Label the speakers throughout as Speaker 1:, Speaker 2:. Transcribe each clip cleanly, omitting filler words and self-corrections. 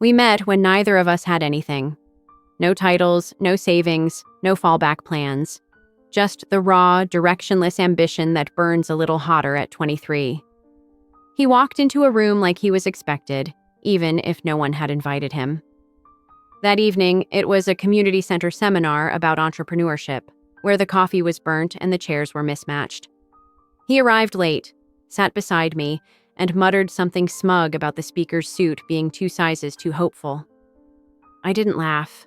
Speaker 1: We met when neither of us had anything. No titles, no savings, no fallback plans. Just the raw, directionless ambition that burns a little hotter at 23. He walked into a room like he was expected, even if no one had invited him. That evening, it was a community center seminar about entrepreneurship, where the coffee was burnt and the chairs were mismatched. He arrived late, sat beside me, and muttered something smug about the speaker's suit being 2 sizes too hopeful. I didn't laugh,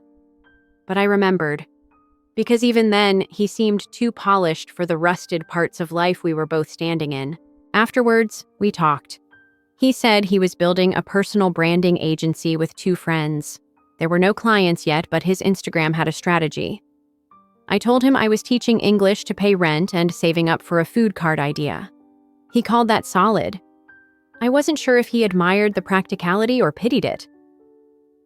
Speaker 1: but I remembered, because even then, he seemed too polished for the rusted parts of life we were both standing in. Afterwards, we talked. He said he was building a personal branding agency with 2 friends. There were no clients yet, but his Instagram had a strategy. I told him I was teaching English to pay rent and saving up for a food cart idea. He called that solid. I wasn't sure if he admired the practicality or pitied it.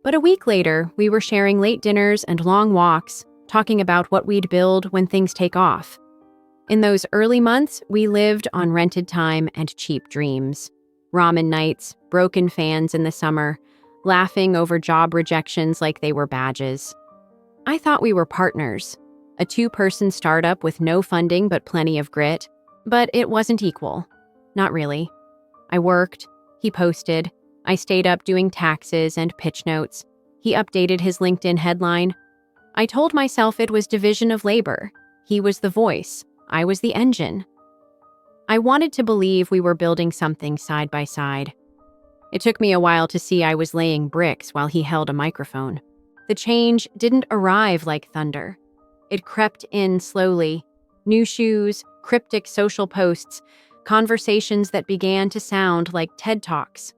Speaker 1: But a week later, we were sharing late dinners and long walks, talking about what we'd build when things take off. In those early months, we lived on rented time and cheap dreams. Ramen nights, broken fans in the summer, laughing over job rejections like they were badges. I thought we were partners, a 2-person startup with no funding but plenty of grit, but it wasn't equal. Not really. I worked, he posted, I stayed up doing taxes and pitch notes. He updated his LinkedIn headline. I told myself it was division of labor. He was the voice, I was the engine. I wanted to believe we were building something side by side. It took me a while to see I was laying bricks while he held a microphone. The change didn't arrive like thunder. It crept in slowly. New shoes, cryptic social posts, conversations that began to sound like TED Talks.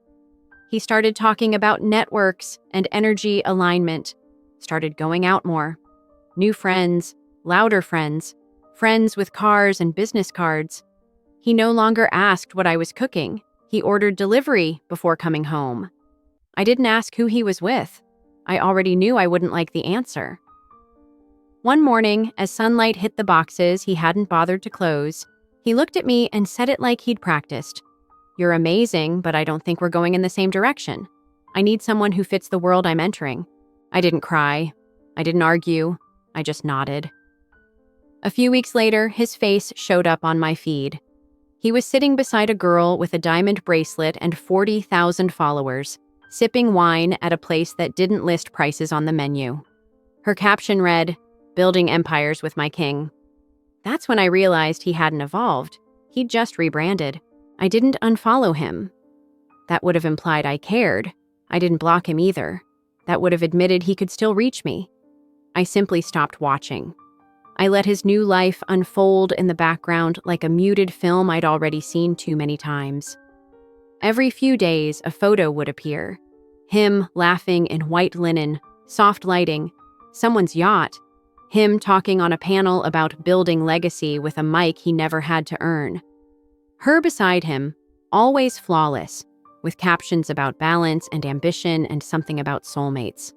Speaker 1: He started talking about networks and energy alignment, started going out more. New friends, louder friends, friends with cars and business cards. He no longer asked what I was cooking. He ordered delivery before coming home. I didn't ask who he was with. I already knew I wouldn't like the answer. One morning, as sunlight hit the boxes he hadn't bothered to close, he looked at me and said it like he'd practiced. "You're amazing, but I don't think we're going in the same direction. I need someone who fits the world I'm entering." I didn't cry. I didn't argue. I just nodded. A few weeks later, his face showed up on my feed. He was sitting beside a girl with a diamond bracelet and 40,000 followers, sipping wine at a place that didn't list prices on the menu. Her caption read, "Building empires with my king." That's when I realized he hadn't evolved. He'd just rebranded. I didn't unfollow him. That would have implied I cared. I didn't block him either. That would have admitted he could still reach me. I simply stopped watching. I let his new life unfold in the background like a muted film I'd already seen too many times. Every few days, a photo would appear. Him laughing in white linen, soft lighting, someone's yacht. Him talking on a panel about building legacy with a mic he never had to earn. Her beside him, always flawless, with captions about balance and ambition and something about soulmates.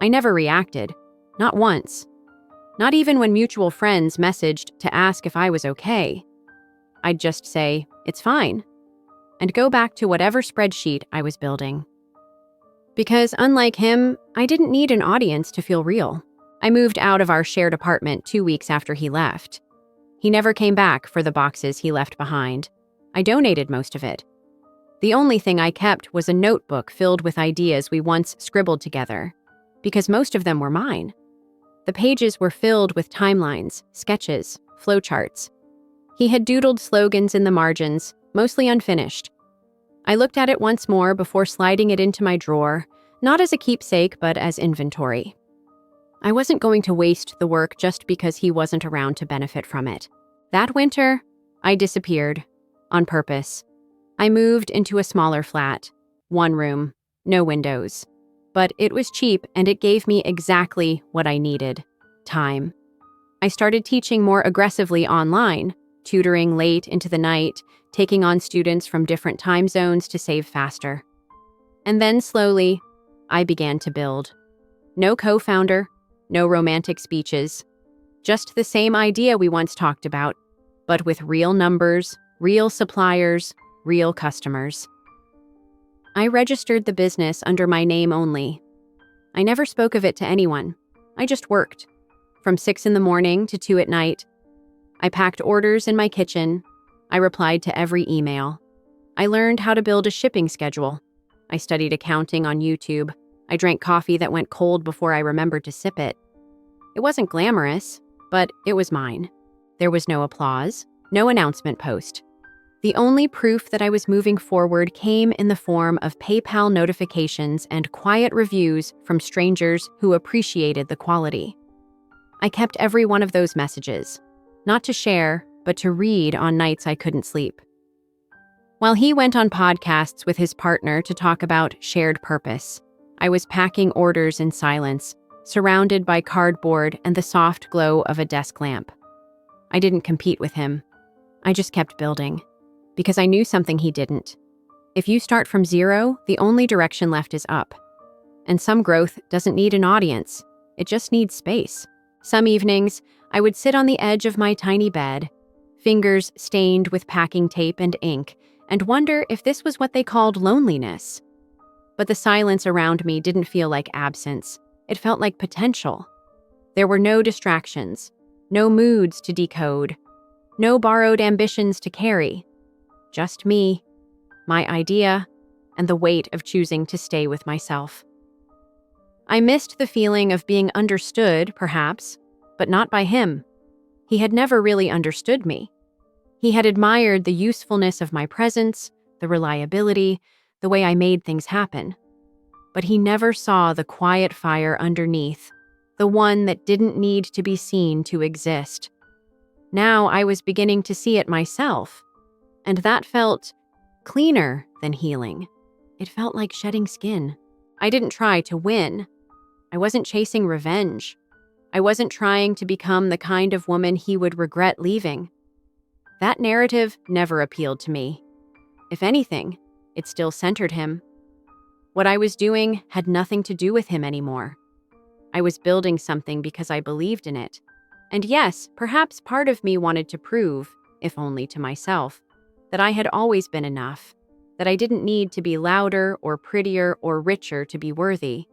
Speaker 1: I never reacted, not once. Not even when mutual friends messaged to ask if I was okay. I'd just say, "It's fine," and go back to whatever spreadsheet I was building. Because unlike him, I didn't need an audience to feel real. I moved out of our shared apartment 2 weeks after he left. He never came back for the boxes he left behind. I donated most of it. The only thing I kept was a notebook filled with ideas we once scribbled together, because most of them were mine. The pages were filled with timelines, sketches, flowcharts. He had doodled slogans in the margins, mostly unfinished. I looked at it once more before sliding it into my drawer, not as a keepsake, but as inventory. I wasn't going to waste the work just because he wasn't around to benefit from it. That winter, I disappeared, on purpose. I moved into a smaller flat, 1 room, no windows. But it was cheap and it gave me exactly what I needed: time. I started teaching more aggressively online, tutoring late into the night, taking on students from different time zones to save faster. And then slowly, I began to build. No co-founder, no romantic speeches, just the same idea we once talked about, but with real numbers, real suppliers, real customers. I registered the business under my name only. I never spoke of it to anyone. I just worked. From 6 in the morning to 2 at night. I packed orders in my kitchen. I replied to every email. I learned how to build a shipping schedule. I studied accounting on YouTube. I drank coffee that went cold before I remembered to sip it. It wasn't glamorous, but it was mine. There was no applause, no announcement post. The only proof that I was moving forward came in the form of PayPal notifications and quiet reviews from strangers who appreciated the quality. I kept every one of those messages, not to share, but to read on nights I couldn't sleep. While he went on podcasts with his partner to talk about shared purpose, I was packing orders in silence, surrounded by cardboard and the soft glow of a desk lamp. I didn't compete with him. I just kept building, because I knew something he didn't. If you start from zero, the only direction left is up. And some growth doesn't need an audience. It just needs space. Some evenings, I would sit on the edge of my tiny bed, fingers stained with packing tape and ink, and wonder if this was what they called loneliness. But the silence around me didn't feel like absence. It felt like potential. There were no distractions, no moods to decode, no borrowed ambitions to carry. Just me, my idea, and the weight of choosing to stay with myself. I missed the feeling of being understood, perhaps, but not by him. He had never really understood me. He had admired the usefulness of my presence, the reliability, the way I made things happen. But he never saw the quiet fire underneath, the one that didn't need to be seen to exist. Now I was beginning to see it myself, and that felt cleaner than healing. It felt like shedding skin. I didn't try to win. I wasn't chasing revenge. I wasn't trying to become the kind of woman he would regret leaving. That narrative never appealed to me. If anything, it still centered him. What I was doing had nothing to do with him anymore. I was building something because I believed in it. And yes, perhaps part of me wanted to prove, if only to myself, that I had always been enough, that I didn't need to be louder or prettier or richer to be worthy.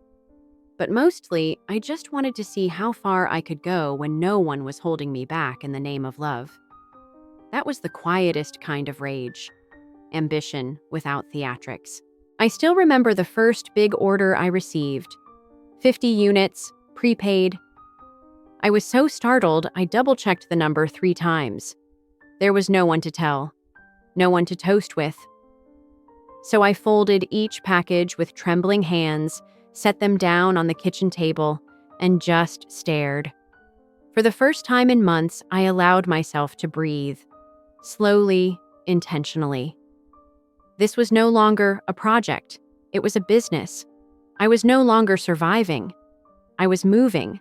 Speaker 1: But mostly, I just wanted to see how far I could go when no one was holding me back in the name of love. That was the quietest kind of rage. Ambition without theatrics. I still remember the first big order I received. 50 units, prepaid. I was so startled, I double-checked the number 3 times. There was no one to tell, no one to toast with. So I folded each package with trembling hands, set them down on the kitchen table, and just stared. For the first time in months, I allowed myself to breathe. Slowly, intentionally. This was no longer a project. It was a business. I was no longer surviving. I was moving.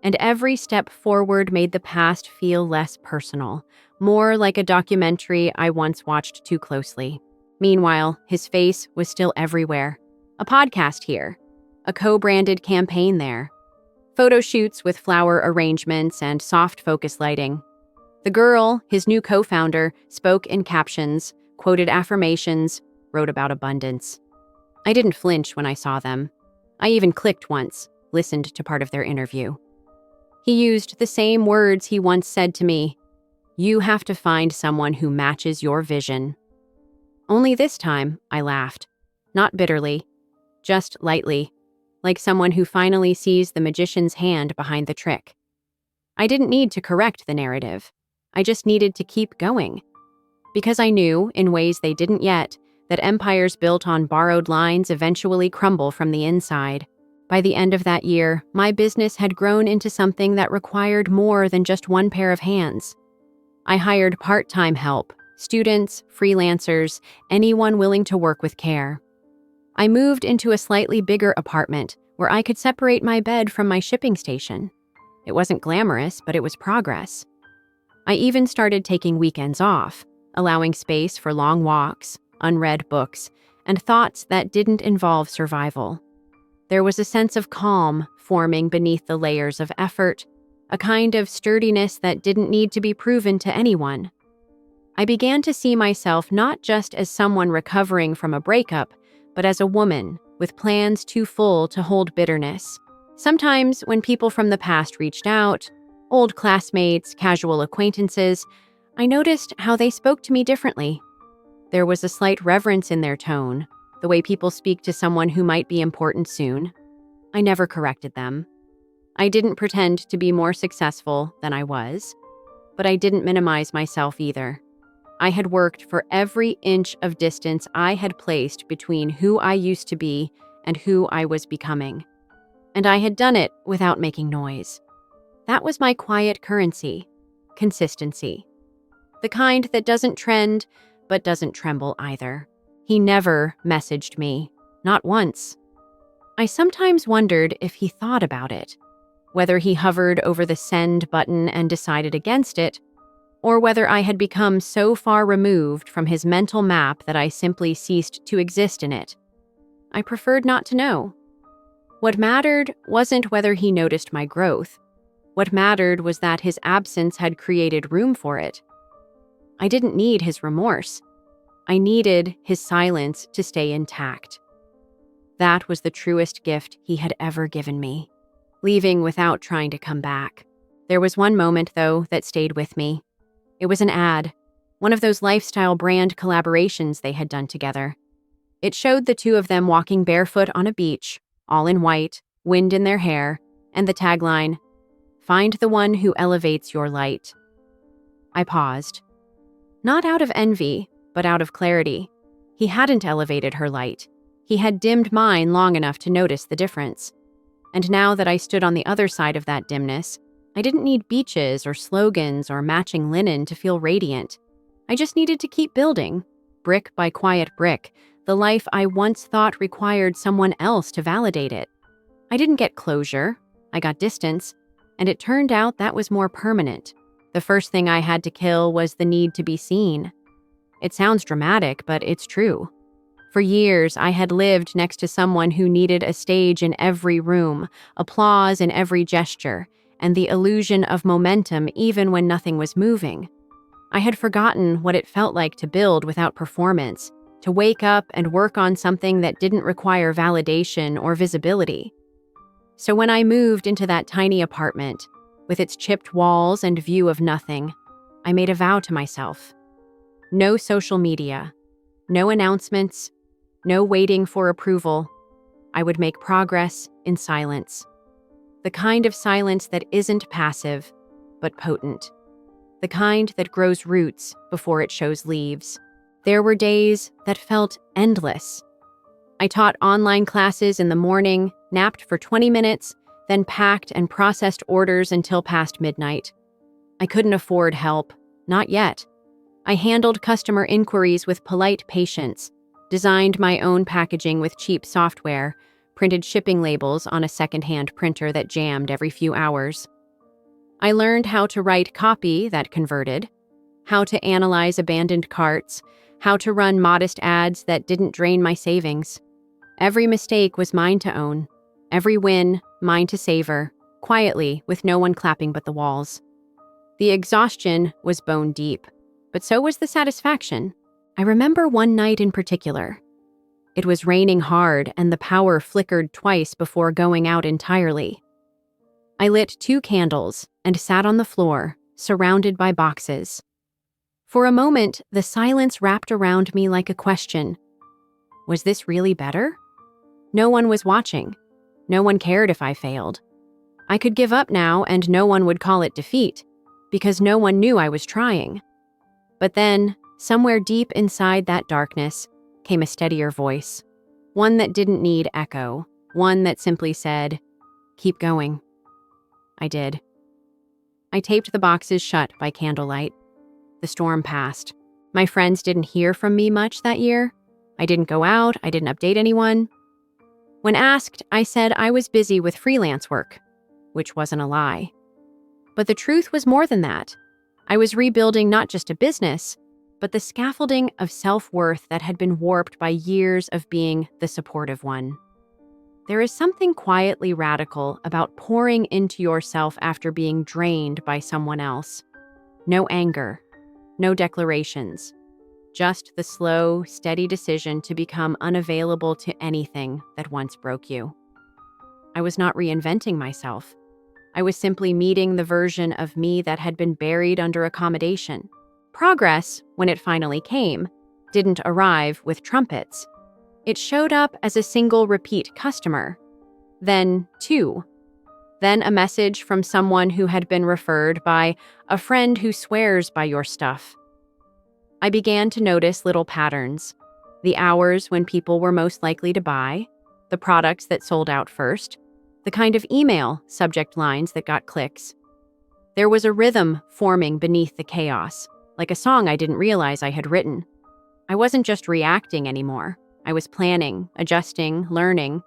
Speaker 1: And every step forward made the past feel less personal, more like a documentary I once watched too closely. Meanwhile, his face was still everywhere. A podcast here. A co-branded campaign there. Photo shoots with flower arrangements and soft focus lighting. The girl, his new co-founder, spoke in captions, quoted affirmations, wrote about abundance. I didn't flinch when I saw them. I even clicked once, listened to part of their interview. He used the same words he once said to me, "You have to find someone who matches your vision." Only this time, I laughed. Not bitterly, just lightly, like someone who finally sees the magician's hand behind the trick. I didn't need to correct the narrative. I just needed to keep going. Because I knew, in ways they didn't yet, that empires built on borrowed lines eventually crumble from the inside. By the end of that year, my business had grown into something that required more than just one pair of hands. I hired part-time help, students, freelancers, anyone willing to work with care. I moved into a slightly bigger apartment where I could separate my bed from my shipping station. It wasn't glamorous, but it was progress. I even started taking weekends off, allowing space for long walks, unread books, and thoughts that didn't involve survival. There was a sense of calm forming beneath the layers of effort, a kind of sturdiness that didn't need to be proven to anyone. I began to see myself not just as someone recovering from a breakup, but as a woman, with plans too full to hold bitterness. Sometimes, when people from the past reached out, old classmates, casual acquaintances, I noticed how they spoke to me differently. There was a slight reverence in their tone, the way people speak to someone who might be important soon. I never corrected them. I didn't pretend to be more successful than I was, but I didn't minimize myself either. I had worked for every inch of distance I had placed between who I used to be and who I was becoming. And I had done it without making noise. That was my quiet currency, consistency. The kind that doesn't trend, but doesn't tremble either. He never messaged me, not once. I sometimes wondered if he thought about it, whether he hovered over the send button and decided against it, or whether I had become so far removed from his mental map that I simply ceased to exist in it. I preferred not to know. What mattered wasn't whether he noticed my growth. What mattered was that his absence had created room for it. I didn't need his remorse. I needed his silence to stay intact. That was the truest gift he had ever given me, leaving without trying to come back. There was one moment, though, that stayed with me. It was an ad, one of those lifestyle brand collaborations they had done together. It showed the two of them walking barefoot on a beach, all in white, wind in their hair, and the tagline, "Find the one who elevates your light." I paused. Not out of envy, but out of clarity. He hadn't elevated her light. He had dimmed mine long enough to notice the difference. And now that I stood on the other side of that dimness, I didn't need beaches or slogans or matching linen to feel radiant. I just needed to keep building, brick by quiet brick, the life I once thought required someone else to validate it. I didn't get closure. I got distance, and it turned out that was more permanent. The first thing I had to kill was the need to be seen. It sounds dramatic, but it's true. For years, I had lived next to someone who needed a stage in every room, applause in every gesture, and the illusion of momentum even when nothing was moving. I had forgotten what it felt like to build without performance, to wake up and work on something that didn't require validation or visibility. So when I moved into that tiny apartment, with its chipped walls and view of nothing, I made a vow to myself. No social media, no announcements, no waiting for approval. I would make progress in silence. The kind of silence that isn't passive, but potent. The kind that grows roots before it shows leaves. There were days that felt endless. I taught online classes in the morning, napped for 20 minutes, then packed and processed orders until past midnight. I couldn't afford help, not yet. I handled customer inquiries with polite patience, designed my own packaging with cheap software, printed shipping labels on a secondhand printer that jammed every few hours. I learned how to write copy that converted, how to analyze abandoned carts, how to run modest ads that didn't drain my savings. Every mistake was mine to own, every win mine to savor, quietly with no one clapping but the walls. The exhaustion was bone deep, but so was the satisfaction. I remember one night in particular. It was raining hard and the power flickered twice before going out entirely. I lit 2 candles and sat on the floor, surrounded by boxes. For a moment, the silence wrapped around me like a question. Was this really better? No one was watching. No one cared if I failed. I could give up now and no one would call it defeat, because no one knew I was trying. But then, somewhere deep inside that darkness, came a steadier voice. One that didn't need echo. One that simply said, "Keep going." I did. I taped the boxes shut by candlelight. The storm passed. My friends didn't hear from me much that year. I didn't go out. I didn't update anyone. When asked, I said I was busy with freelance work, which wasn't a lie. But the truth was more than that. I was rebuilding not just a business, but the scaffolding of self-worth that had been warped by years of being the supportive one. There is something quietly radical about pouring into yourself after being drained by someone else. No anger, no declarations, Just the slow, steady decision to become unavailable to anything that once broke you. I was not reinventing myself. I was simply meeting the version of me that had been buried under accommodation. Progress, when it finally came, didn't arrive with trumpets. It showed up as a single repeat customer. Then two. Then a message from someone who had been referred by a friend who swears by your stuff. I began to notice little patterns. The hours when people were most likely to buy, the products that sold out first, the kind of email subject lines that got clicks. There was a rhythm forming beneath the chaos, like a song I didn't realize I had written. I wasn't just reacting anymore. I was planning, adjusting, learning.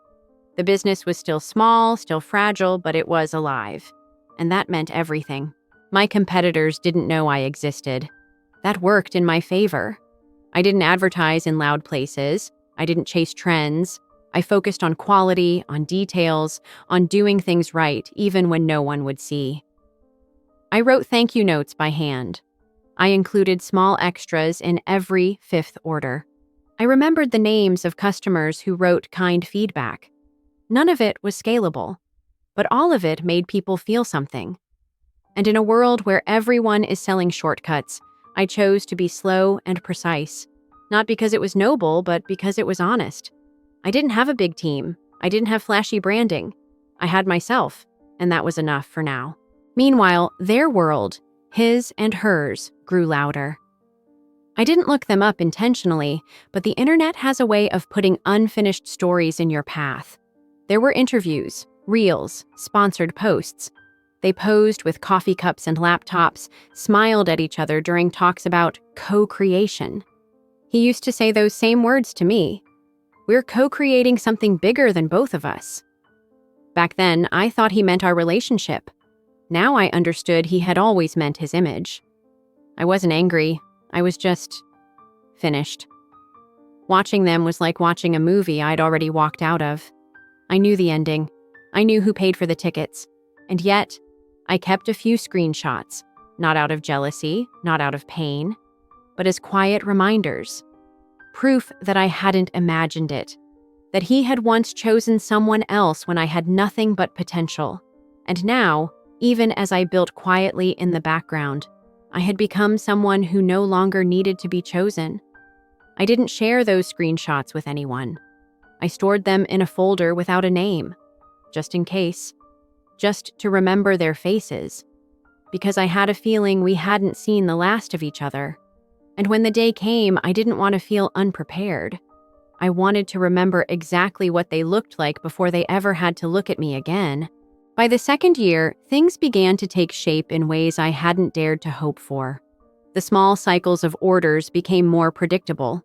Speaker 1: The business was still small, still fragile, but it was alive. And that meant everything. My competitors didn't know I existed. That worked in my favor. I didn't advertise in loud places. I didn't chase trends. I focused on quality, on details, on doing things right, even when no one would see. I wrote thank you notes by hand. I included small extras in every fifth order. I remembered the names of customers who wrote kind feedback. None of it was scalable, but all of it made people feel something. And in a world where everyone is selling shortcuts, I chose to be slow and precise, not because it was noble, but because it was honest. I didn't have a big team. I didn't have flashy branding. I had myself, and that was enough for now. Meanwhile, their world, his and hers, grew louder. I didn't look them up intentionally, but the internet has a way of putting unfinished stories in your path. There were interviews, reels, sponsored posts. They posed with coffee cups and laptops, smiled at each other during talks about co-creation. He used to say those same words to me. We're co-creating something bigger than both of us. Back then, I thought he meant our relationship. Now I understood he had always meant his image. I wasn't angry. I was just finished. Watching them was like watching a movie I'd already walked out of. I knew the ending. I knew who paid for the tickets. And yet, I kept a few screenshots, not out of jealousy, not out of pain, but as quiet reminders. Proof that I hadn't imagined it. That he had once chosen someone else when I had nothing but potential. And now, even as I built quietly in the background, I had become someone who no longer needed to be chosen. I didn't share those screenshots with anyone. I stored them in a folder without a name, just in case, just to remember their faces, because I had a feeling we hadn't seen the last of each other. And when the day came, I didn't want to feel unprepared. I wanted to remember exactly what they looked like before they ever had to look at me again. By the second year, things began to take shape in ways I hadn't dared to hope for. The small cycles of orders became more predictable.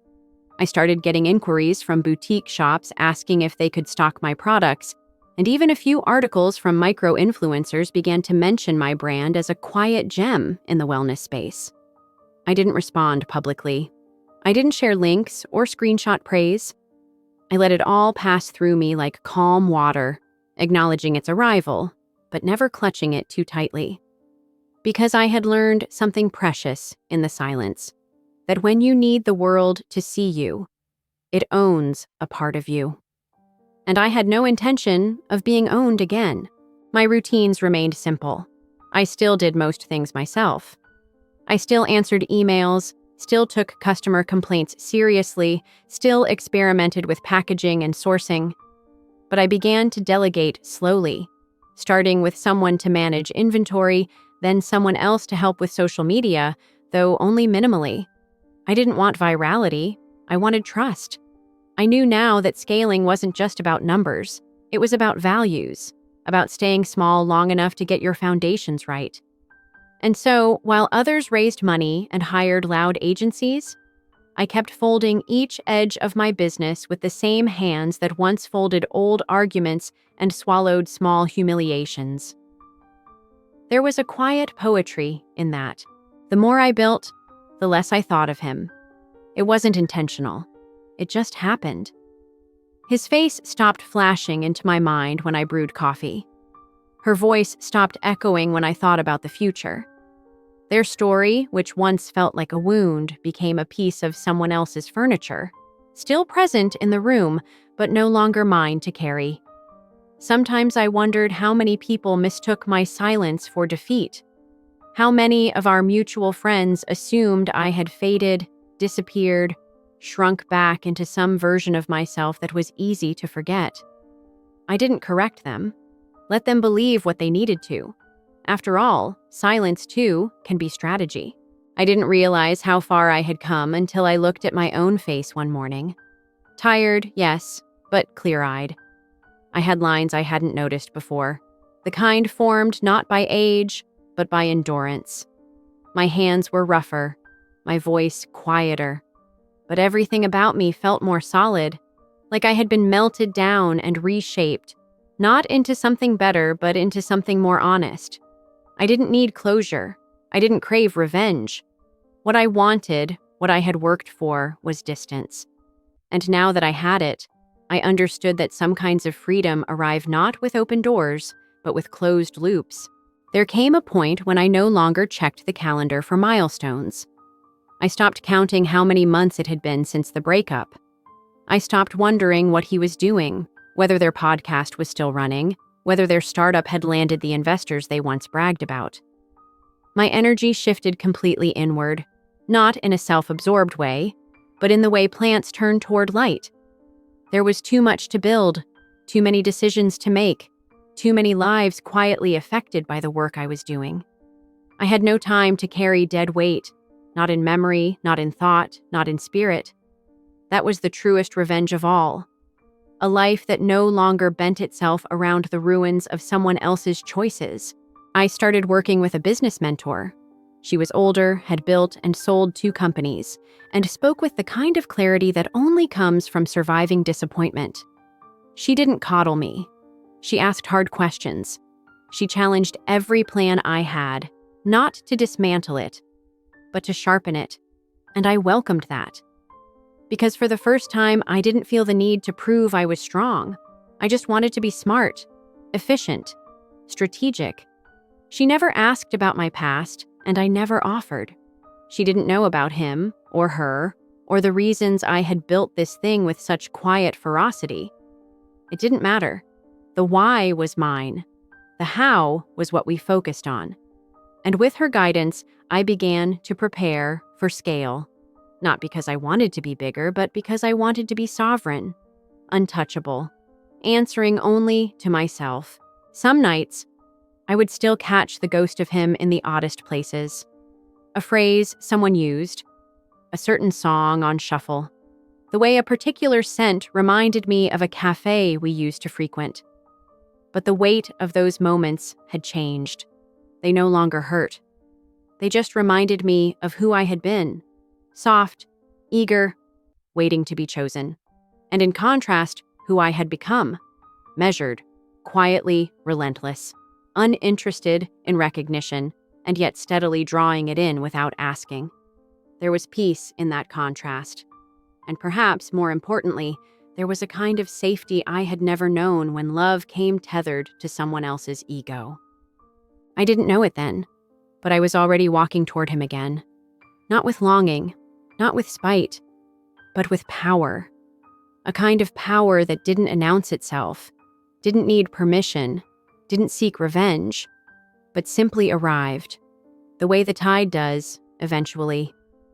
Speaker 1: I started getting inquiries from boutique shops asking if they could stock my products, and even a few articles from micro-influencers began to mention my brand as a quiet gem in the wellness space. I didn't respond publicly. I didn't share links or screenshot praise. I let it all pass through me like calm water, acknowledging its arrival, but never clutching it too tightly. Because I had learned something precious in the silence, that when you need the world to see you, it owns a part of you. And I had no intention of being owned again. My routines remained simple. I still did most things myself. I still answered emails, still took customer complaints seriously, still experimented with packaging and sourcing. But I began to delegate slowly, starting with someone to manage inventory, then someone else to help with social media, though only minimally. I didn't want virality. I wanted trust. I knew now that scaling wasn't just about numbers. It was about values, about staying small long enough to get your foundations right. And so, while others raised money and hired loud agencies, I kept folding each edge of my business with the same hands that once folded old arguments and swallowed small humiliations. There was a quiet poetry in that. The more I built, the less I thought of him. It wasn't intentional. It just happened. His face stopped flashing into my mind when I brewed coffee. Her voice stopped echoing when I thought about the future. Their story, which once felt like a wound, became a piece of someone else's furniture, still present in the room, but no longer mine to carry. Sometimes I wondered how many people mistook my silence for defeat. How many of our mutual friends assumed I had faded, disappeared, shrunk back into some version of myself that was easy to forget. I didn't correct them. Let them believe what they needed to. After all, silence, too, can be strategy. I didn't realize how far I had come until I looked at my own face one morning. Tired, yes, but clear-eyed. I had lines I hadn't noticed before, the kind formed not by age, but by endurance. My hands were rougher, my voice quieter, but everything about me felt more solid, like I had been melted down and reshaped, not into something better, but into something more honest. I didn't need closure. I didn't crave revenge. What I wanted, what I had worked for, was distance. And now that I had it, I understood that some kinds of freedom arrive not with open doors, but with closed loops. There came a point when I no longer checked the calendar for milestones. I stopped counting how many months it had been since the breakup. I stopped wondering what he was doing, whether their podcast was still running, whether their startup had landed the investors they once bragged about. My energy shifted completely inward, not in a self-absorbed way, but in the way plants turn toward light. There was too much to build, too many decisions to make, too many lives quietly affected by the work I was doing. I had no time to carry dead weight, not in memory, not in thought, not in spirit. That was the truest revenge of all. A life that no longer bent itself around the ruins of someone else's choices. I started working with a business mentor. She was older, had built and sold 2 companies, and spoke with the kind of clarity that only comes from surviving disappointment. She didn't coddle me. She asked hard questions. She challenged every plan I had, not to dismantle it, but to sharpen it. And I welcomed that. Because for the first time, I didn't feel the need to prove I was strong. I just wanted to be smart, efficient, strategic. She never asked about my past, and I never offered. She didn't know about him, or her, or the reasons I had built this thing with such quiet ferocity. It didn't matter. The why was mine. The how was what we focused on. And with her guidance, I began to prepare for scale. Not because I wanted to be bigger, but because I wanted to be sovereign, untouchable, answering only to myself. Some nights, I would still catch the ghost of him in the oddest places. A phrase someone used, a certain song on shuffle, the way a particular scent reminded me of a cafe we used to frequent. But the weight of those moments had changed. They no longer hurt. They just reminded me of who I had been. Soft, eager, waiting to be chosen. And in contrast, who I had become. Measured, quietly relentless, uninterested in recognition, and yet steadily drawing it in without asking. There was peace in that contrast. And perhaps, more importantly, there was a kind of safety I had never known when love came tethered to someone else's ego. I didn't know it then, but I was already walking toward him again. Not with longing, not with spite, but with power. A kind of power that didn't announce itself, didn't need permission, didn't seek revenge, but simply arrived, the way the tide does, eventually,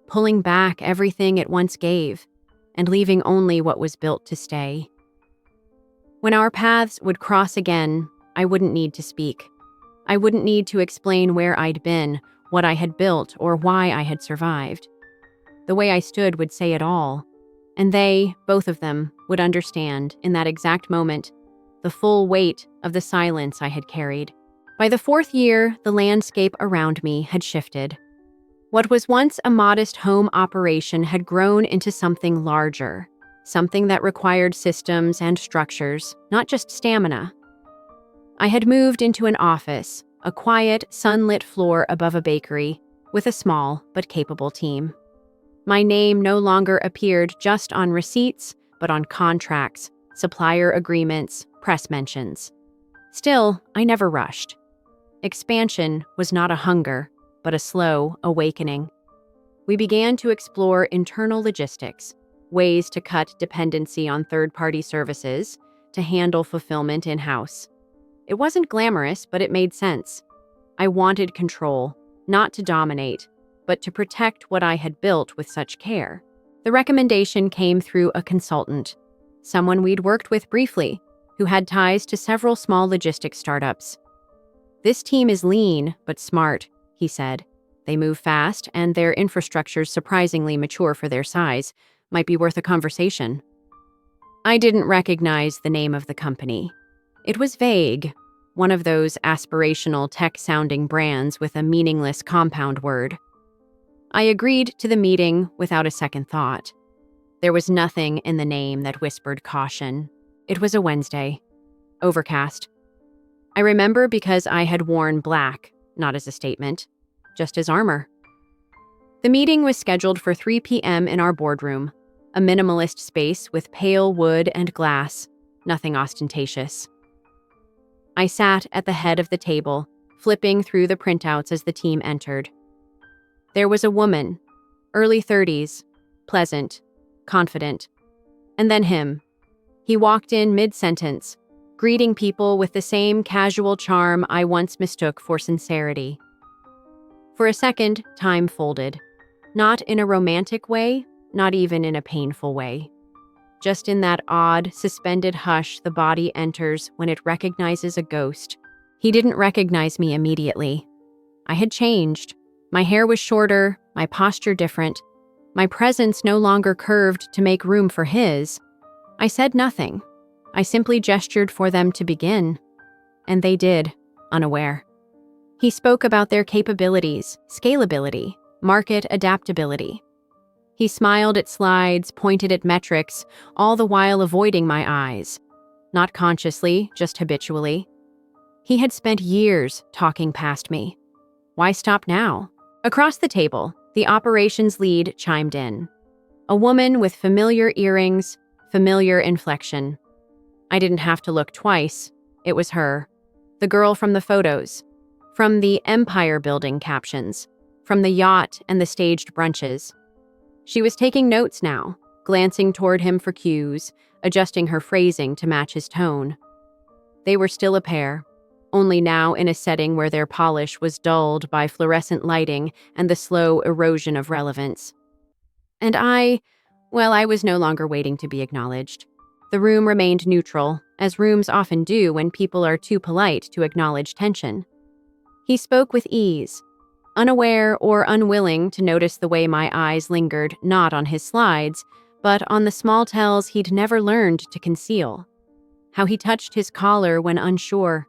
Speaker 1: pulling back everything it once gave, and leaving only what was built to stay. When our paths would cross again, I wouldn't need to speak. I wouldn't need to explain where I'd been, what I had built, or why I had survived. The way I stood would say it all, and they, both of them, would understand, in that exact moment, the full weight of the silence I had carried. By the 4th year, the landscape around me had shifted. What was once a modest home operation had grown into something larger, something that required systems and structures, not just stamina. I had moved into an office, a quiet, sunlit floor above a bakery, with a small but capable team. My name no longer appeared just on receipts, but on contracts, supplier agreements, press mentions. Still, I never rushed. Expansion was not a hunger, but a slow awakening. We began to explore internal logistics, ways to cut dependency on third-party services, to handle fulfillment in-house. It wasn't glamorous, but it made sense. I wanted control, not to dominate, but to protect what I had built with such care. The recommendation came through a consultant, someone we'd worked with briefly, who had ties to several small logistics startups. "This team is lean, but smart," he said. "They move fast, and their infrastructure's surprisingly mature for their size. Might be worth a conversation." I didn't recognize the name of the company. It was vague, one of those aspirational tech-sounding brands with a meaningless compound word. I agreed to the meeting without a second thought. There was nothing in the name that whispered caution. It was a Wednesday. Overcast. I remember because I had worn black, not as a statement, just as armor. The meeting was scheduled for 3 p.m. in our boardroom, a minimalist space with pale wood and glass, nothing ostentatious. I sat at the head of the table, flipping through the printouts as the team entered. There was a woman, early 30s, pleasant, confident. And then him. He walked in mid-sentence, greeting people with the same casual charm I once mistook for sincerity. For a second, time folded. Not in a romantic way, not even in a painful way. Just in that odd, suspended hush the body enters when it recognizes a ghost. He didn't recognize me immediately. I had changed. My hair was shorter, my posture different. My presence no longer curved to make room for his. I said nothing. I simply gestured for them to begin. And they did, unaware. He spoke about their capabilities, scalability, market adaptability. He smiled at slides, pointed at metrics, all the while avoiding my eyes. Not consciously, just habitually. He had spent years talking past me. Why stop now? Across the table, the operations lead chimed in. A woman with familiar earrings, familiar inflection. I didn't have to look twice. It was her. The girl from the photos. From the empire building captions. From the yacht and the staged brunches. She was taking notes now, glancing toward him for cues, adjusting her phrasing to match his tone. They were still a pair, only now in a setting where their polish was dulled by fluorescent lighting and the slow erosion of relevance. And I was no longer waiting to be acknowledged. The room remained neutral, as rooms often do when people are too polite to acknowledge tension. He spoke with ease, unaware or unwilling to notice the way my eyes lingered not on his slides, but on the small tells he'd never learned to conceal. How he touched his collar when unsure.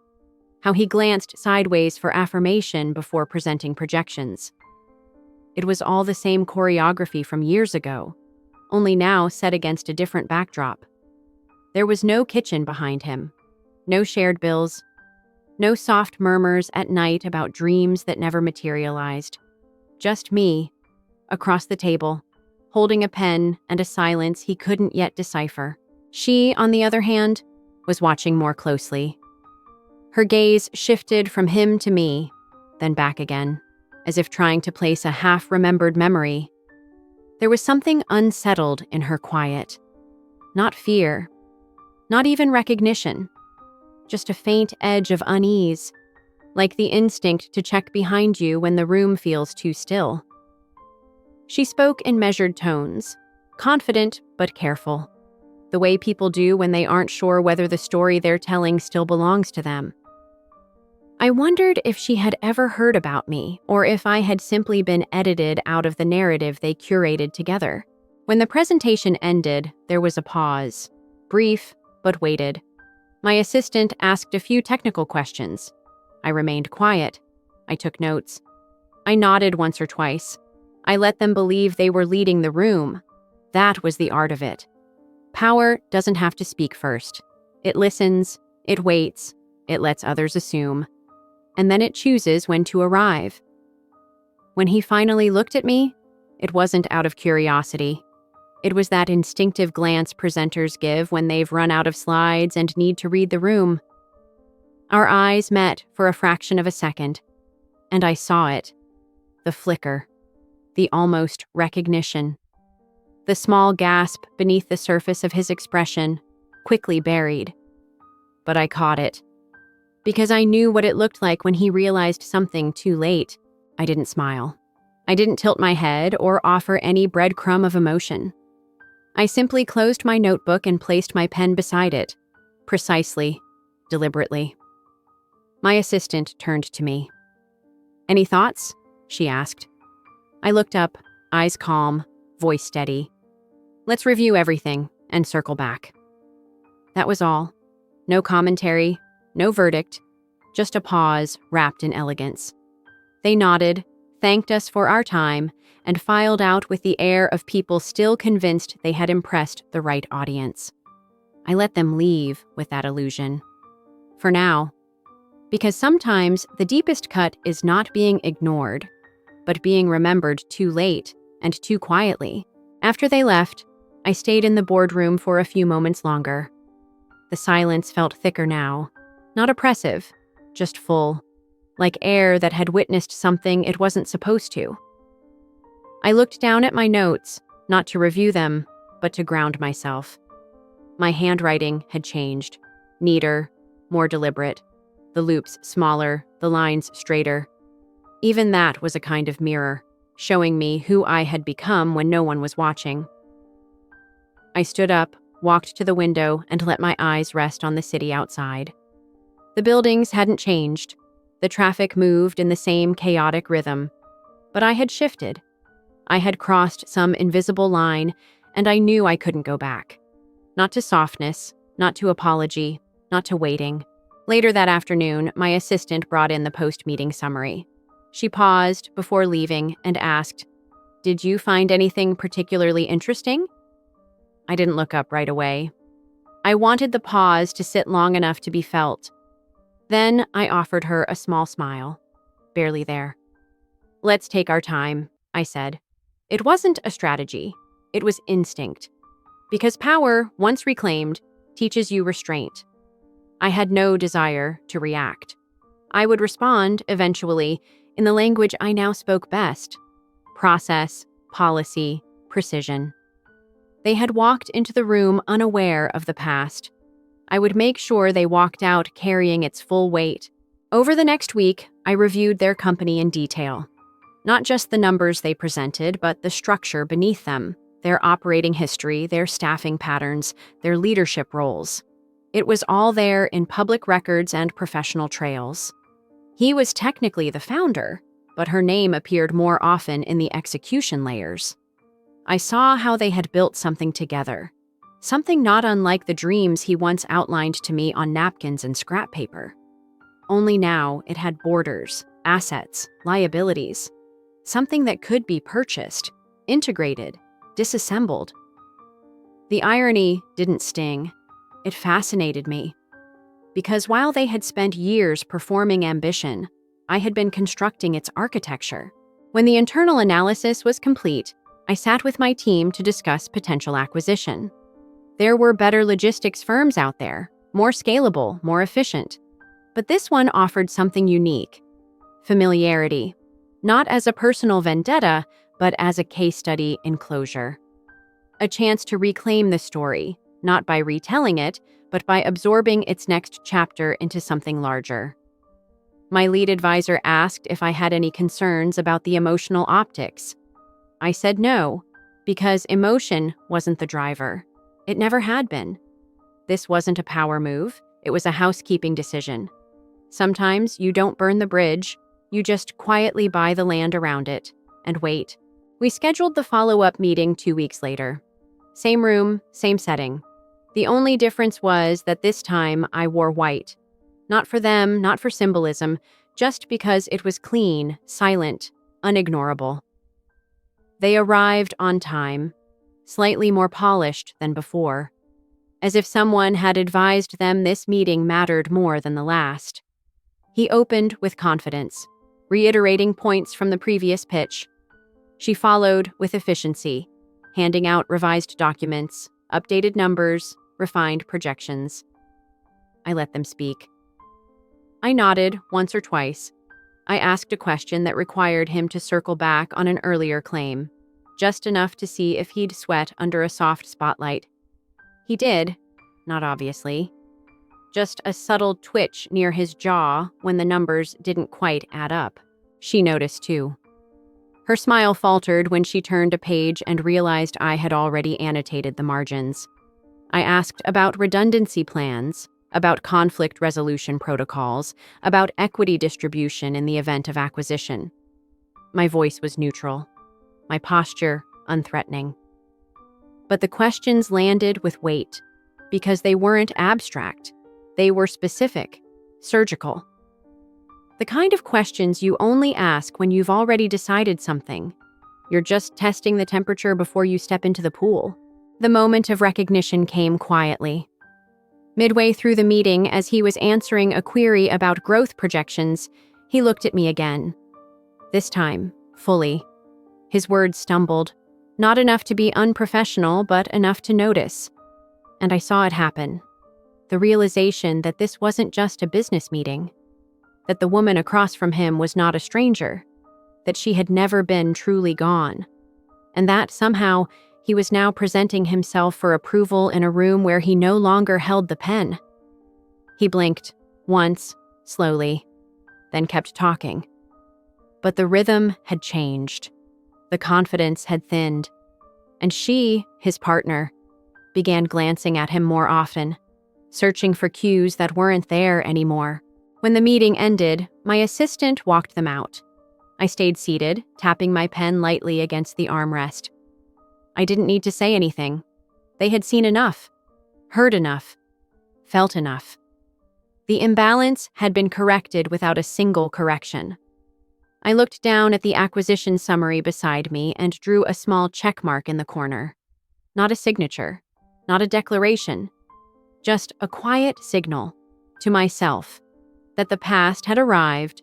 Speaker 1: How he glanced sideways for affirmation before presenting projections. It was all the same choreography from years ago, only now set against a different backdrop. There was no kitchen behind him, no shared bills, no soft murmurs at night about dreams that never materialized. Just me, across the table, holding a pen and a silence he couldn't yet decipher. She, on the other hand, was watching more closely. Her gaze shifted from him to me, then back again, as if trying to place a half-remembered memory. There was something unsettled in her quiet. Not fear, not even recognition, just a faint edge of unease, like the instinct to check behind you when the room feels too still. She spoke in measured tones, confident but careful, the way people do when they aren't sure whether the story they're telling still belongs to them. I wondered if she had ever heard about me, or if I had simply been edited out of the narrative they curated together. When the presentation ended, there was a pause, brief but weighted. My assistant asked a few technical questions. I remained quiet. I took notes. I nodded once or twice. I let them believe they were leading the room. That was the art of it. Power doesn't have to speak first. It listens, it waits, it lets others assume. And then it chooses when to arrive. When he finally looked at me, it wasn't out of curiosity. It was that instinctive glance presenters give when they've run out of slides and need to read the room. Our eyes met for a fraction of a second, and I saw it. the flicker, the almost recognition. The small gasp beneath the surface of his expression, quickly buried. But I caught it. Because I knew what it looked like when he realized something too late. I didn't smile. I didn't tilt my head or offer any breadcrumb of emotion. I simply closed my notebook and placed my pen beside it, precisely, deliberately. My assistant turned to me. "Any thoughts?" she asked. I looked up, eyes calm, voice steady. "Let's review everything and circle back." That was all. No commentary, no verdict, just a pause wrapped in elegance. They nodded, thanked us for our time, and filed out with the air of people still convinced they had impressed the right audience. I let them leave with that illusion. For now. Because sometimes the deepest cut is not being ignored, but being remembered too late and too quietly. After they left, I stayed in the boardroom for a few moments longer. The silence felt thicker now, not oppressive, just full, like air that had witnessed something it wasn't supposed to. I looked down at my notes, not to review them, but to ground myself. My handwriting had changed, neater, more deliberate, the loops smaller, the lines straighter. Even that was a kind of mirror, showing me who I had become when no one was watching. I stood up, walked to the window, and let my eyes rest on the city outside. The buildings hadn't changed. The traffic moved in the same chaotic rhythm. But I had shifted. I had crossed some invisible line, and I knew I couldn't go back. Not to softness, not to apology, not to waiting. Later that afternoon, my assistant brought in the post-meeting summary. She paused before leaving and asked, "Did you find anything particularly interesting?" I didn't look up right away. I wanted the pause to sit long enough to be felt. Then I offered her a small smile. Barely there. "Let's take our time," I said. It wasn't a strategy. It was instinct. Because power, once reclaimed, teaches you restraint. I had no desire to react. I would respond, eventually, in the language I now spoke best. Process, policy, precision. They had walked into the room unaware of the past. I would make sure they walked out carrying its full weight. Over the next week, I reviewed their company in detail. Not just the numbers they presented, but the structure beneath them, their operating history, their staffing patterns, their leadership roles. It was all there in public records and professional trails. He was technically the founder, but her name appeared more often in the execution layers. I saw how they had built something together, something not unlike the dreams he once outlined to me on napkins and scrap paper. Only now it had borders, assets, liabilities, something that could be purchased, integrated, disassembled. The irony didn't sting. It fascinated me. Because while they had spent years performing ambition, I had been constructing its architecture. When the internal analysis was complete, I sat with my team to discuss potential acquisition. There were better logistics firms out there, more scalable, more efficient. But this one offered something unique. Familiarity. Not as a personal vendetta, but as a case study in closure. A chance to reclaim the story, not by retelling it, but by absorbing its next chapter into something larger. My lead advisor asked if I had any concerns about the emotional optics. I said no, because emotion wasn't the driver. It never had been. This wasn't a power move, it was a housekeeping decision. Sometimes you don't burn the bridge, you just quietly buy the land around it, and wait. We scheduled the follow-up meeting 2 weeks later. Same room, same setting. The only difference was that this time I wore white. Not for them, not for symbolism, just because it was clean, silent, unignorable. They arrived on time, slightly more polished than before, as if someone had advised them this meeting mattered more than the last. He opened with confidence, reiterating points from the previous pitch. She followed with efficiency, handing out revised documents, updated numbers, refined projections. I let them speak. I nodded once or twice. I asked a question that required him to circle back on an earlier claim, just enough to see if he'd sweat under a soft spotlight. He did, not obviously. Just a subtle twitch near his jaw when the numbers didn't quite add up. She noticed too. Her smile faltered when she turned a page and realized I had already annotated the margins. I asked about redundancy plans, about conflict resolution protocols, about equity distribution in the event of acquisition. My voice was neutral, my posture unthreatening. But the questions landed with weight, because they weren't abstract. They were specific, surgical. The kind of questions you only ask when you've already decided something. You're just testing the temperature before you step into the pool. The moment of recognition came quietly. Midway through the meeting, as he was answering a query about growth projections, he looked at me again. This time, fully. His words stumbled, not enough to be unprofessional, but enough to notice. And I saw it happen. The realization that this wasn't just a business meeting, that the woman across from him was not a stranger, that she had never been truly gone, and that, somehow, he was now presenting himself for approval in a room where he no longer held the pen. He blinked, once, slowly, then kept talking. But the rhythm had changed. The confidence had thinned. And she, his partner, began glancing at him more often, searching for cues that weren't there anymore. When the meeting ended, my assistant walked them out. I stayed seated, tapping my pen lightly against the armrest. I didn't need to say anything. They had seen enough, heard enough, felt enough. The imbalance had been corrected without a single correction. I looked down at the acquisition summary beside me and drew a small check mark in the corner. Not a signature, not a declaration, just a quiet signal to myself that the past had arrived,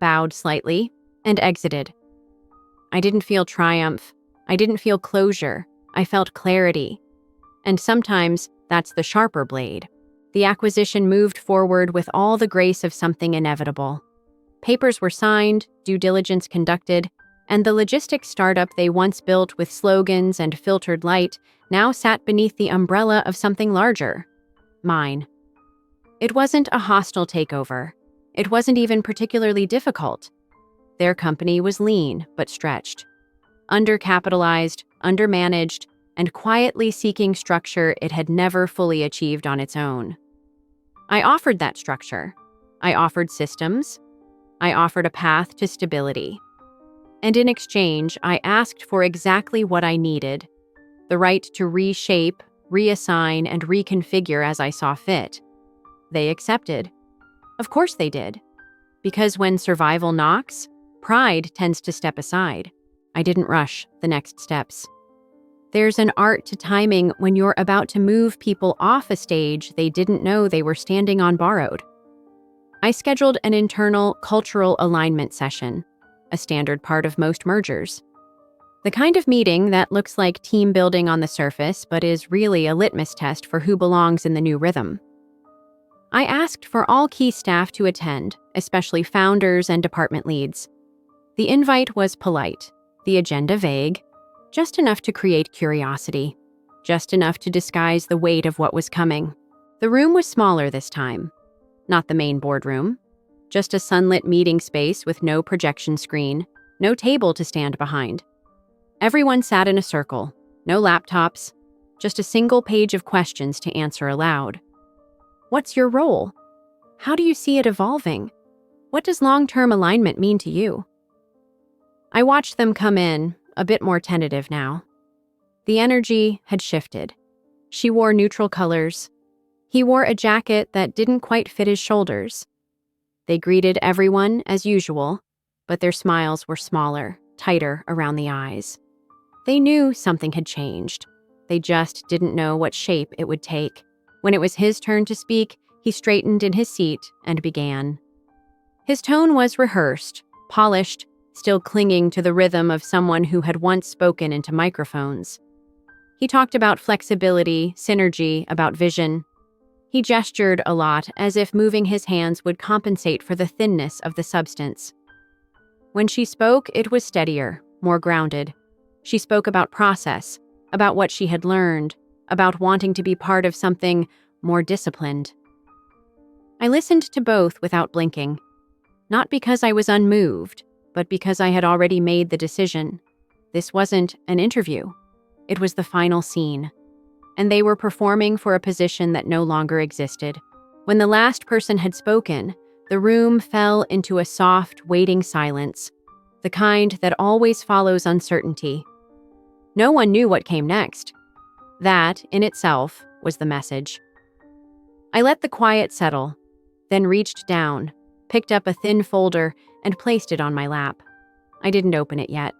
Speaker 1: bowed slightly, and exited. I didn't feel triumph. I didn't feel closure. I felt clarity. And sometimes that's the sharper blade. The acquisition moved forward with all the grace of something inevitable. Papers were signed, due diligence conducted, and the logistics startup they once built with slogans and filtered light now sat beneath the umbrella of something larger. Mine. It wasn't a hostile takeover. It wasn't even particularly difficult. Their company was lean but stretched, undercapitalized, undermanaged, and quietly seeking structure it had never fully achieved on its own. I offered that structure. I offered systems. I offered a path to stability. And in exchange, I asked for exactly what I needed: the right to reshape, reassign, and reconfigure as I saw fit. They accepted. Of course they did. Because when survival knocks, pride tends to step aside. I didn't rush the next steps. There's an art to timing when you're about to move people off a stage they didn't know they were standing on borrowed. I scheduled an internal cultural alignment session, a standard part of most mergers. The kind of meeting that looks like team building on the surface but is really a litmus test for who belongs in the new rhythm. I asked for all key staff to attend, especially founders and department leads. The invite was polite, the agenda vague, just enough to create curiosity, just enough to disguise the weight of what was coming. The room was smaller this time. Not the main boardroom, just a sunlit meeting space with no projection screen, no table to stand behind. Everyone sat in a circle, no laptops, just a single page of questions to answer aloud. What's your role? How do you see it evolving? What does long-term alignment mean to you? I watched them come in, a bit more tentative now. The energy had shifted. She wore neutral colors. He wore a jacket that didn't quite fit his shoulders. They greeted everyone as usual, but their smiles were smaller, tighter around the eyes. They knew something had changed. They just didn't know what shape it would take. When it was his turn to speak, he straightened in his seat and began. His tone was rehearsed, polished, still clinging to the rhythm of someone who had once spoken into microphones. He talked about flexibility, synergy, about vision. He gestured a lot, as if moving his hands would compensate for the thinness of the substance. When she spoke, it was steadier, more grounded. She spoke about process, about what she had learned, about wanting to be part of something more disciplined. I listened to both without blinking, not because I was unmoved, but because I had already made the decision. This wasn't an interview. It was the final scene, and they were performing for a position that no longer existed. When the last person had spoken, the room fell into a soft, waiting silence, the kind that always follows uncertainty. No one knew what came next. That, in itself, was the message. I let the quiet settle, then reached down, picked up a thin folder, and placed it on my lap. I didn't open it yet.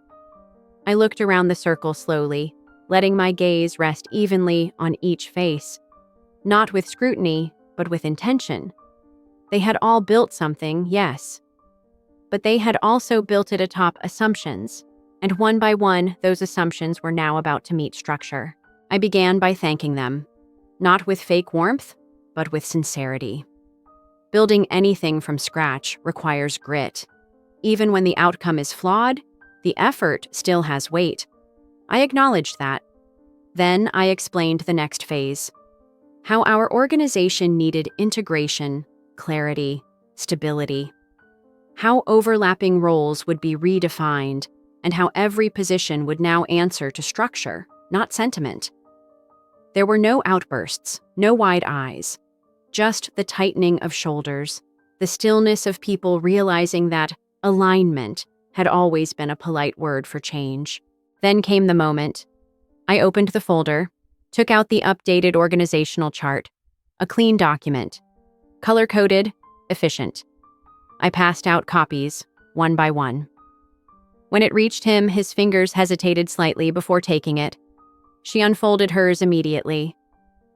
Speaker 1: I looked around the circle slowly, letting my gaze rest evenly on each face. Not with scrutiny, but with intention. They had all built something, yes. But they had also built it atop assumptions, and one by one, those assumptions were now about to meet structure. I began by thanking them, not with fake warmth, but with sincerity. Building anything from scratch requires grit. Even when the outcome is flawed, the effort still has weight. I acknowledged that. Then I explained the next phase. How our organization needed integration, clarity, stability. How overlapping roles would be redefined, and how every position would now answer to structure, not sentiment. There were no outbursts, no wide eyes, just the tightening of shoulders, the stillness of people realizing that alignment had always been a polite word for change. Then came the moment. I opened the folder, took out the updated organizational chart, a clean document, color-coded, efficient. I passed out copies, one by one. When it reached him, his fingers hesitated slightly before taking it. She unfolded hers immediately.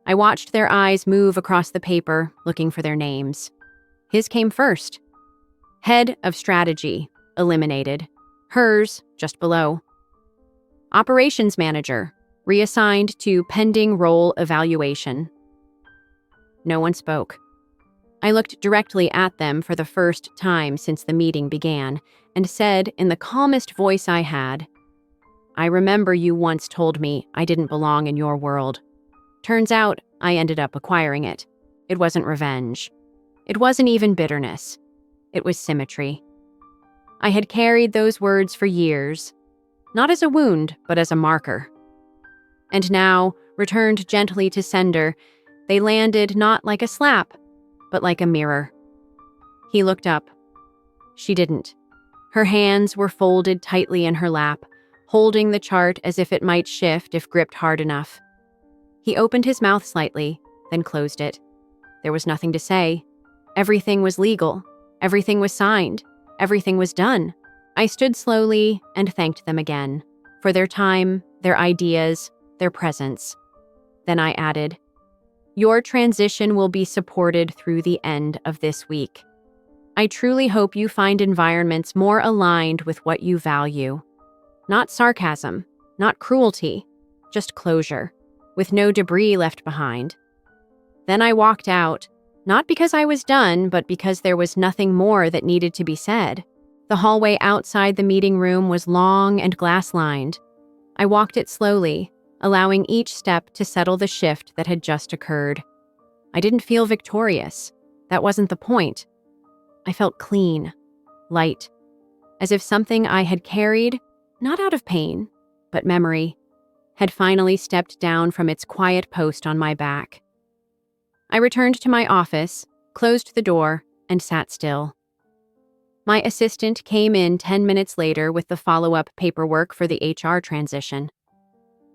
Speaker 1: I watched their eyes move across the paper, looking for their names. His came first. Head of Strategy, eliminated. Hers, just below. Operations Manager, reassigned to pending role evaluation. No one spoke. I looked directly at them for the first time since the meeting began and said in the calmest voice I had, "I remember you once told me I didn't belong in your world. Turns out I ended up acquiring it. It wasn't revenge. It wasn't even bitterness. It was symmetry." I had carried those words for years, not as a wound, but as a marker. And now, returned gently to sender, they landed not like a slap, but like a mirror. He looked up. She didn't. Her hands were folded tightly in her lap, holding the chart as if it might shift if gripped hard enough. He opened his mouth slightly, then closed it. There was nothing to say. Everything was legal. Everything was signed. Everything was done. I stood slowly and thanked them again, for their time, their ideas, their presence. Then I added, "Your transition will be supported through the end of this week. I truly hope you find environments more aligned with what you value. Not sarcasm, not cruelty, just closure, with no debris left behind." Then I walked out, not because I was done, but because there was nothing more that needed to be said. The hallway outside the meeting room was long and glass-lined. I walked it slowly, allowing each step to settle the shift that had just occurred. I didn't feel victorious. That wasn't the point. I felt clean, light, as if something I had carried, not out of pain, but memory, had finally stepped down from its quiet post on my back. I returned to my office, closed the door, and sat still. My assistant came in 10 minutes later with the follow-up paperwork for the HR transition.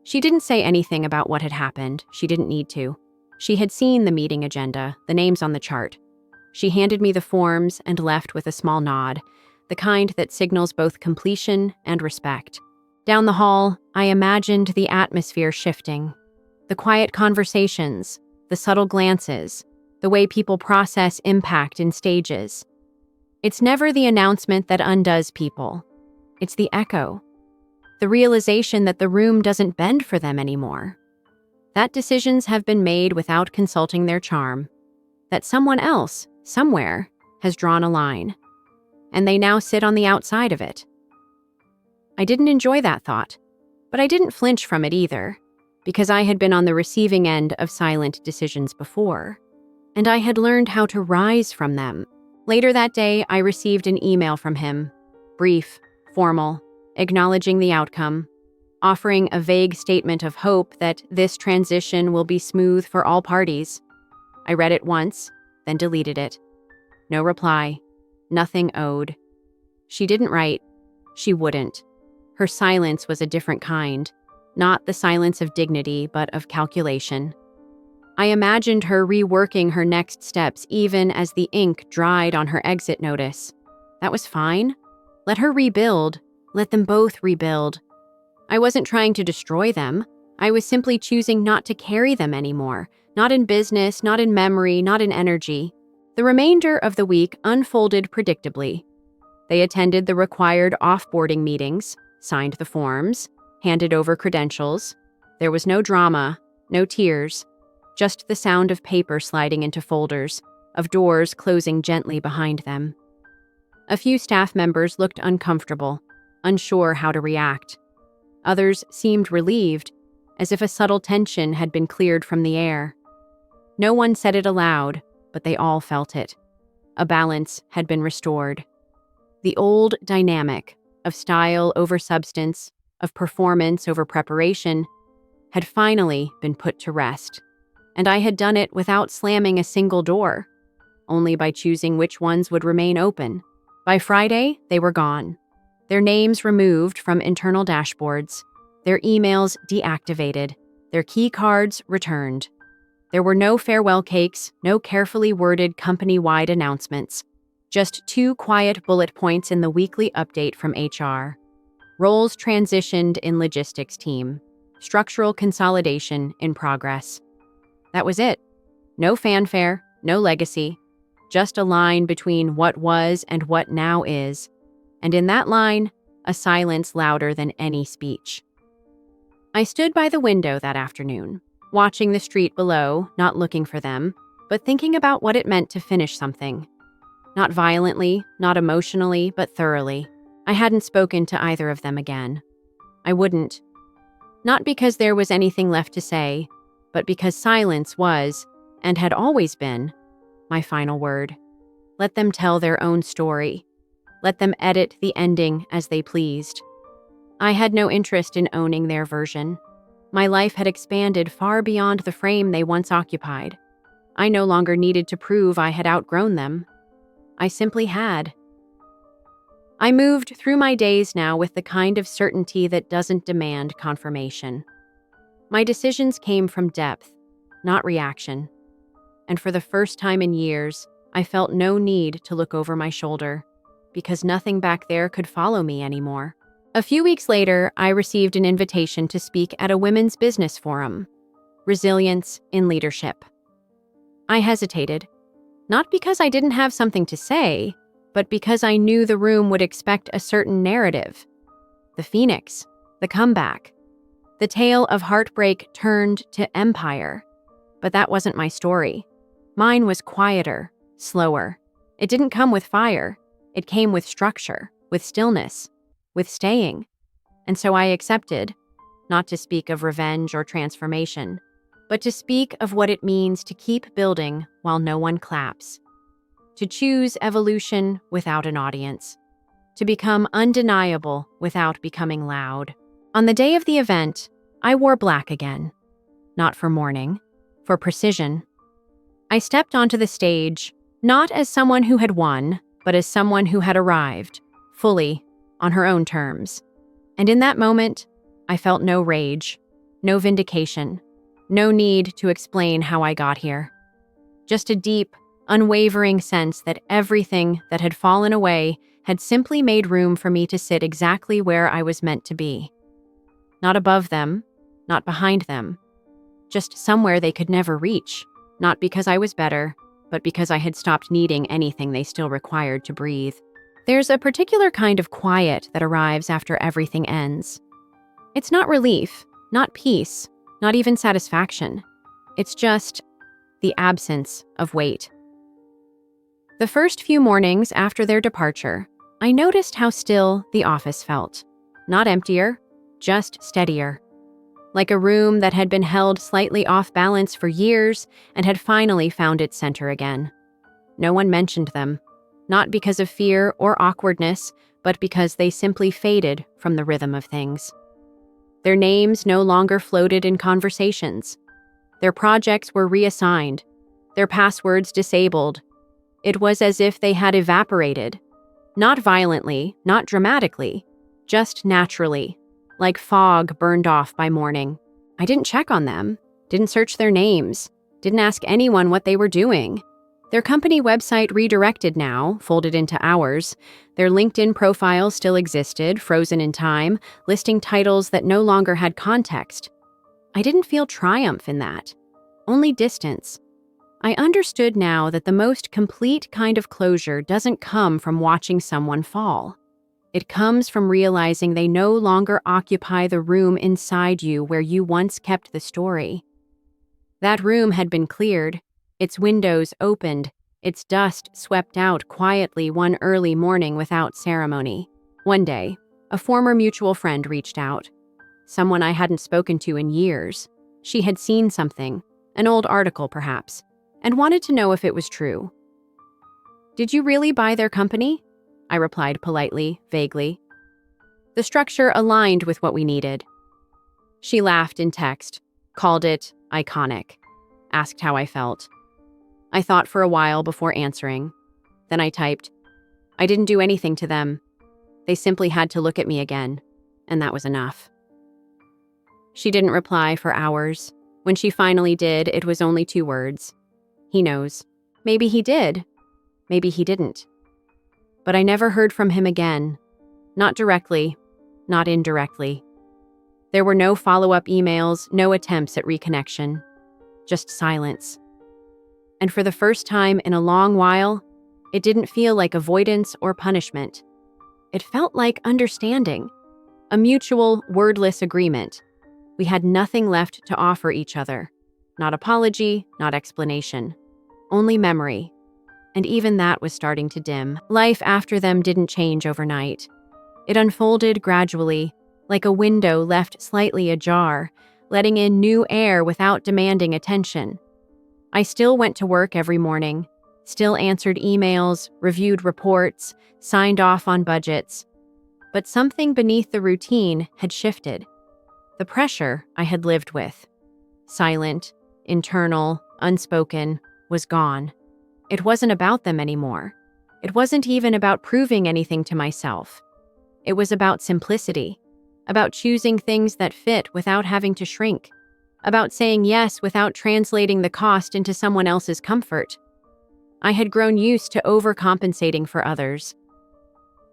Speaker 1: She didn't say anything about what had happened. She didn't need to. She had seen the meeting agenda, the names on the chart. She handed me the forms and left with a small nod, the kind that signals both completion and respect. Down the hall, I imagined the atmosphere shifting. The quiet conversations, the subtle glances, the way people process impact in stages. It's never the announcement that undoes people. It's the echo. The realization that the room doesn't bend for them anymore. That decisions have been made without consulting their charm. That someone else, somewhere, has drawn a line. and they now sit on the outside of it. I didn't enjoy that thought, but I didn't flinch from it either, because I had been on the receiving end of silent decisions before, and I had learned how to rise from them. Later that day, I received an email from him, brief, formal, acknowledging the outcome, offering a vague statement of hope that this transition will be smooth for all parties. I read it once, then deleted it. No reply, nothing owed. She didn't write. She wouldn't. Her silence was a different kind, not the silence of dignity, but of calculation. I imagined her reworking her next steps even as the ink dried on her exit notice. That was fine. Let her rebuild. Let them both rebuild. I wasn't trying to destroy them. I was simply choosing not to carry them anymore. Not in business, not in memory, not in energy. The remainder of the week unfolded predictably. They attended the required off-boarding meetings, signed the forms, handed over credentials. There was no drama, no tears, just the sound of paper sliding into folders, of doors closing gently behind them. A few staff members looked uncomfortable, unsure how to react. Others seemed relieved, as if a subtle tension had been cleared from the air. No one said it aloud, but they all felt it. A balance had been restored. The old dynamic of style over substance, of performance over preparation, had finally been put to rest. And I had done it without slamming a single door, only by choosing which ones would remain open. By Friday, they were gone. Their names removed from internal dashboards, their emails deactivated, their key cards returned. There were no farewell cakes, no carefully worded company-wide announcements, just 2 quiet bullet points in the weekly update from HR. Roles transitioned in logistics team. Structural consolidation in progress. That was it. No fanfare, no legacy, just a line between what was and what now is. And in that line, a silence louder than any speech. I stood by the window that afternoon, watching the street below, not looking for them, but thinking about what it meant to finish something. Not violently, not emotionally, but thoroughly. I hadn't spoken to either of them again. I wouldn't. Not because there was anything left to say, but because silence was, and had always been, my final word. Let them tell their own story. Let them edit the ending as they pleased. I had no interest in owning their version. My life had expanded far beyond the frame they once occupied. I no longer needed to prove I had outgrown them. I simply had. I moved through my days now with the kind of certainty that doesn't demand confirmation. My decisions came from depth, not reaction. And for the first time in years, I felt no need to look over my shoulder, because nothing back there could follow me anymore. A few weeks later, I received an invitation to speak at a women's business forum, Resilience in Leadership. I hesitated, not because I didn't have something to say, but because I knew the room would expect a certain narrative. The phoenix, the comeback, the tale of heartbreak turned to empire. But that wasn't my story. Mine was quieter, slower. It didn't come with fire. It came with structure, with stillness, with staying. And so I accepted, not to speak of revenge or transformation, but to speak of what it means to keep building while no one claps. To choose evolution without an audience. To become undeniable without becoming loud. On the day of the event, I wore black again. Not for mourning, for precision. I stepped onto the stage, not as someone who had won, but as someone who had arrived, fully, on her own terms. And in that moment, I felt no rage, no vindication, no need to explain how I got here. Just a deep, unwavering sense that everything that had fallen away had simply made room for me to sit exactly where I was meant to be. Not above them, not behind them, just somewhere they could never reach, not because I was better, but because I had stopped needing anything they still required to breathe. There's a particular kind of quiet that arrives after everything ends. It's not relief, not peace, not even satisfaction. It's just the absence of weight. The first few mornings after their departure, I noticed how still the office felt. Not emptier, just steadier. Like a room that had been held slightly off balance for years and had finally found its center again. No one mentioned them, not because of fear or awkwardness, but because they simply faded from the rhythm of things. Their names no longer floated in conversations. Their projects were reassigned, their passwords disabled. It was as if they had evaporated. Not violently, not dramatically, just naturally, like fog burned off by morning. I didn't check on them, didn't search their names, didn't ask anyone what they were doing. Their company website redirected now, folded into hours. Their LinkedIn profile still existed, frozen in time, listing titles that no longer had context. I didn't feel triumph in that, only distance. I understood now that the most complete kind of closure doesn't come from watching someone fall. It comes from realizing they no longer occupy the room inside you where you once kept the story. That room had been cleared, its windows opened, its dust swept out quietly one early morning without ceremony. One day, a former mutual friend reached out. Someone I hadn't spoken to in years. She had seen something, an old article perhaps, and wanted to know if it was true. "Did you really buy their company?" I replied politely, vaguely. The structure aligned with what we needed. She laughed in text, called it iconic, asked how I felt. I thought for a while before answering. Then I typed, "I didn't do anything to them. They simply had to look at me again, and that was enough." She didn't reply for hours. When she finally did, it was only 2 words. "He knows." Maybe he did. Maybe he didn't. But I never heard from him again. Not directly, not indirectly. There were no follow-up emails, no attempts at reconnection. Just silence. And for the first time in a long while, it didn't feel like avoidance or punishment. It felt like understanding, a mutual, wordless agreement. We had nothing left to offer each other. Not apology, not explanation. Only memory. And even that was starting to dim. Life after them didn't change overnight. It unfolded gradually, like a window left slightly ajar, letting in new air without demanding attention. I still went to work every morning, still answered emails, reviewed reports, signed off on budgets. But something beneath the routine had shifted. The pressure I had lived with, silent, internal, unspoken, was gone. It wasn't about them anymore. It wasn't even about proving anything to myself. It was about simplicity, about choosing things that fit without having to shrink, about saying yes without translating the cost into someone else's comfort. I had grown used to overcompensating for others.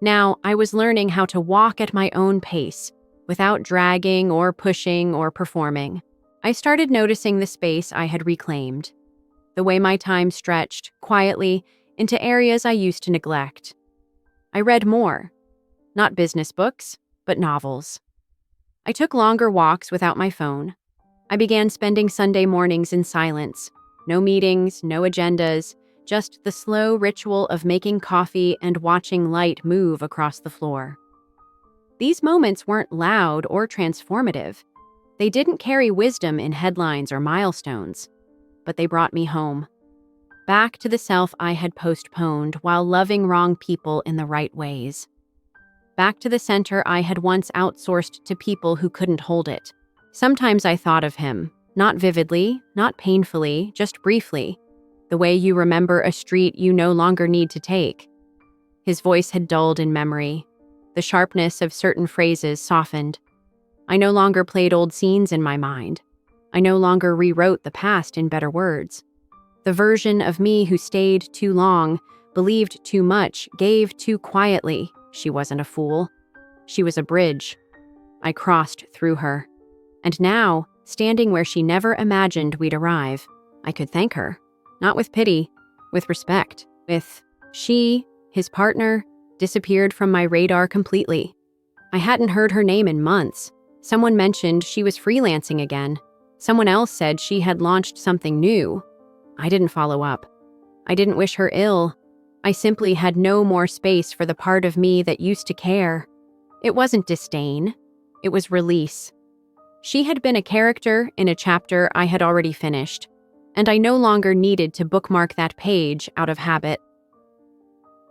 Speaker 1: Now I was learning how to walk at my own pace, without dragging or pushing or performing. I started noticing the space I had reclaimed, the way my time stretched, quietly, into areas I used to neglect. I read more. Not business books, but novels. I took longer walks without my phone. I began spending Sunday mornings in silence. No meetings, no agendas, just the slow ritual of making coffee and watching light move across the floor. These moments weren't loud or transformative. They didn't carry wisdom in headlines or milestones. But they brought me home. Back to the self I had postponed while loving wrong people in the right ways. Back to the center I had once outsourced to people who couldn't hold it. Sometimes I thought of him, not vividly, not painfully, just briefly, the way you remember a street you no longer need to take. His voice had dulled in memory. The sharpness of certain phrases softened. I no longer played old scenes in my mind. I no longer rewrote the past in better words. The version of me who stayed too long, believed too much, gave too quietly. She wasn't a fool. She was a bridge. I crossed through her. And now, standing where she never imagined we'd arrive, I could thank her. Not with pity, with respect, she, his partner, disappeared from my radar completely. I hadn't heard her name in months. Someone mentioned she was freelancing again. Someone else said she had launched something new. I didn't follow up. I didn't wish her ill. I simply had no more space for the part of me that used to care. It wasn't disdain. It was release. She had been a character in a chapter I had already finished, and I no longer needed to bookmark that page out of habit.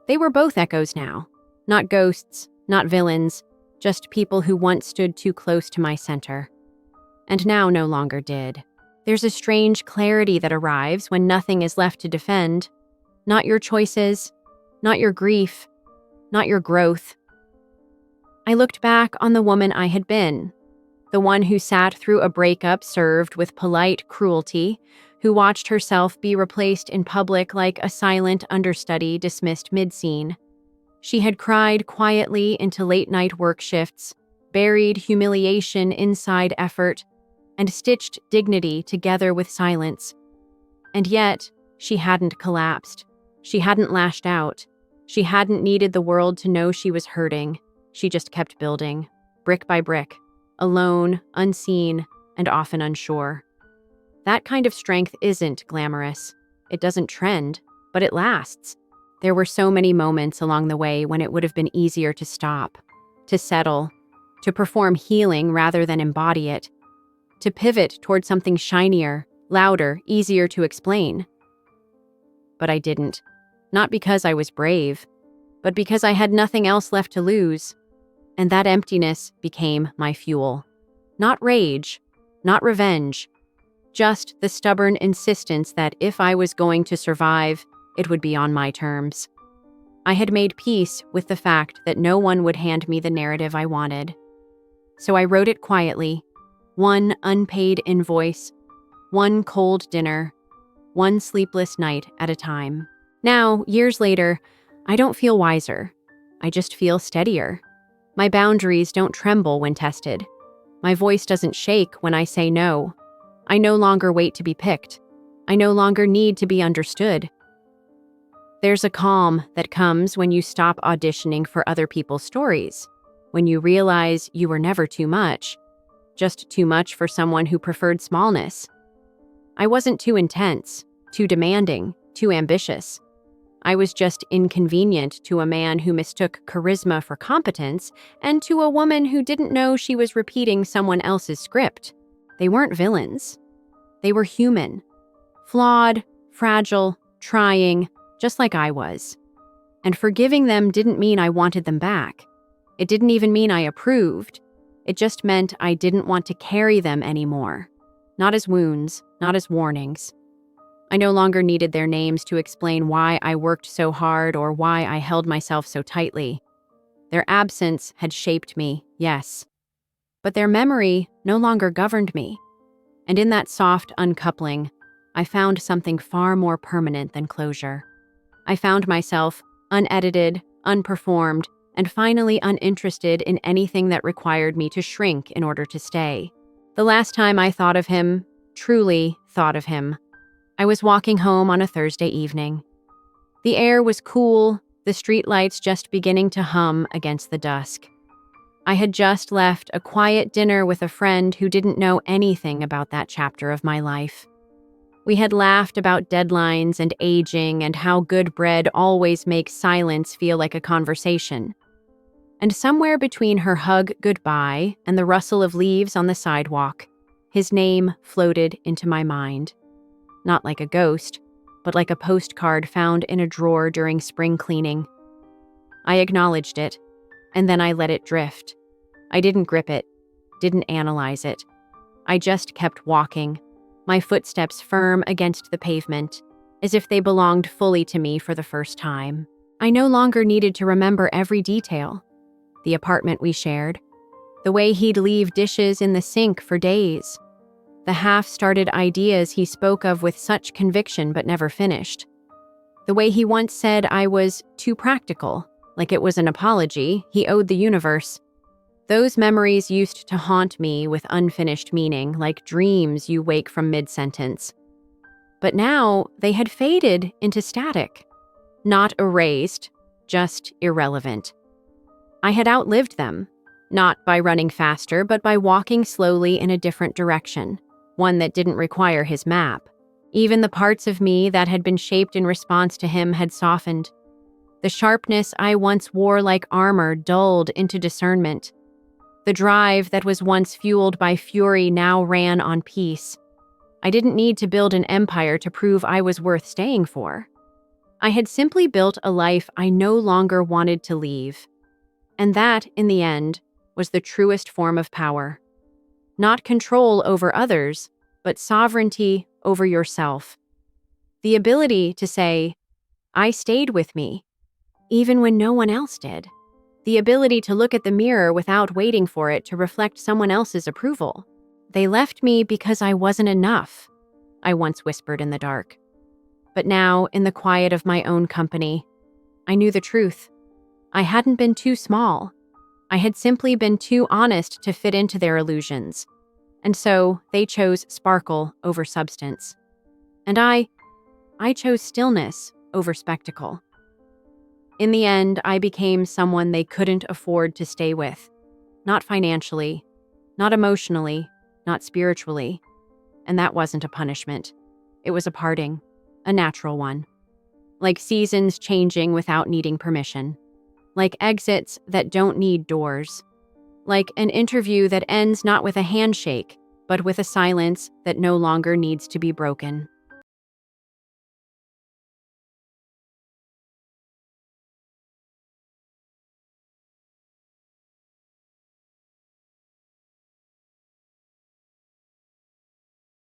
Speaker 1: They were both echoes now. Not ghosts, not villains, just people who once stood too close to my center. And now no longer did. There's a strange clarity that arrives when nothing is left to defend. Not your choices, not your grief, not your growth. I looked back on the woman I had been, the one who sat through a breakup served with polite cruelty, who watched herself be replaced in public like a silent understudy dismissed mid-scene. She had cried quietly into late-night work shifts, buried humiliation inside effort, and stitched dignity together with silence. And yet, she hadn't collapsed. She hadn't lashed out. She hadn't needed the world to know she was hurting. She just kept building, brick by brick, alone, unseen, and often unsure. That kind of strength isn't glamorous. It doesn't trend, but it lasts. There were so many moments along the way when it would have been easier to stop, to settle, to perform healing rather than embody it, to pivot toward something shinier, louder, easier to explain. But I didn't. Not because I was brave, but because I had nothing else left to lose. And that emptiness became my fuel. Not rage, not revenge, just the stubborn insistence that if I was going to survive, it would be on my terms. I had made peace with the fact that no one would hand me the narrative I wanted. So I wrote it quietly, one unpaid invoice, one cold dinner, one sleepless night at a time. Now, years later, I don't feel wiser. I just feel steadier. My boundaries don't tremble when tested. My voice doesn't shake when I say no. I no longer wait to be picked. I no longer need to be understood. There's a calm that comes when you stop auditioning for other people's stories, when you realize you were never too much, just too much for someone who preferred smallness. I wasn't too intense, too demanding, too ambitious. I was just inconvenient to a man who mistook charisma for competence and to a woman who didn't know she was repeating someone else's script. They weren't villains. They were human. Flawed, fragile, trying, just like I was. And forgiving them didn't mean I wanted them back. It didn't even mean I approved. It just meant I didn't want to carry them anymore. Not as wounds, not as warnings. I no longer needed their names to explain why I worked so hard or why I held myself so tightly. Their absence had shaped me, yes. But their memory no longer governed me. And in that soft uncoupling, I found something far more permanent than closure. I found myself unedited, unperformed, and finally uninterested in anything that required me to shrink in order to stay. The last time I thought of him, truly thought of him, I was walking home on a Thursday evening. The air was cool, the streetlights just beginning to hum against the dusk. I had just left a quiet dinner with a friend who didn't know anything about that chapter of my life. We had laughed about deadlines and aging and how good bread always makes silence feel like a conversation. And somewhere between her hug goodbye and the rustle of leaves on the sidewalk, his name floated into my mind. Not like a ghost, but like a postcard found in a drawer during spring cleaning. I acknowledged it, and then I let it drift. I didn't grip it, didn't analyze it. I just kept walking, my footsteps firm against the pavement, as if they belonged fully to me for the first time. I no longer needed to remember every detail. The apartment we shared, the way he'd leave dishes in the sink for days, the half-started ideas he spoke of with such conviction but never finished. The way he once said I was too practical, like it was an apology he owed the universe. Those memories used to haunt me with unfinished meaning, like dreams you wake from mid-sentence. But now they had faded into static. Not erased, just irrelevant. I had outlived them, not by running faster, but by walking slowly in a different direction, one that didn't require his map. Even the parts of me that had been shaped in response to him had softened. The sharpness I once wore like armor dulled into discernment. The drive that was once fueled by fury now ran on peace. I didn't need to build an empire to prove I was worth staying for. I had simply built a life I no longer wanted to leave. And that, in the end, was the truest form of power. Not control over others, but sovereignty over yourself. The ability to say, I stayed with me, even when no one else did. The ability to look at the mirror without waiting for it to reflect someone else's approval. They left me because I wasn't enough, I once whispered in the dark. But now, in the quiet of my own company, I knew the truth. I hadn't been too small. I had simply been too honest to fit into their illusions. And so, they chose sparkle over substance. And I chose stillness over spectacle. In the end, I became someone they couldn't afford to stay with. Not financially, not emotionally, not spiritually. And that wasn't a punishment. It was a parting, a natural one. Like seasons changing without needing permission. Like exits that don't need doors. Like an interview that ends not with a handshake, but with a silence that no longer needs to be broken.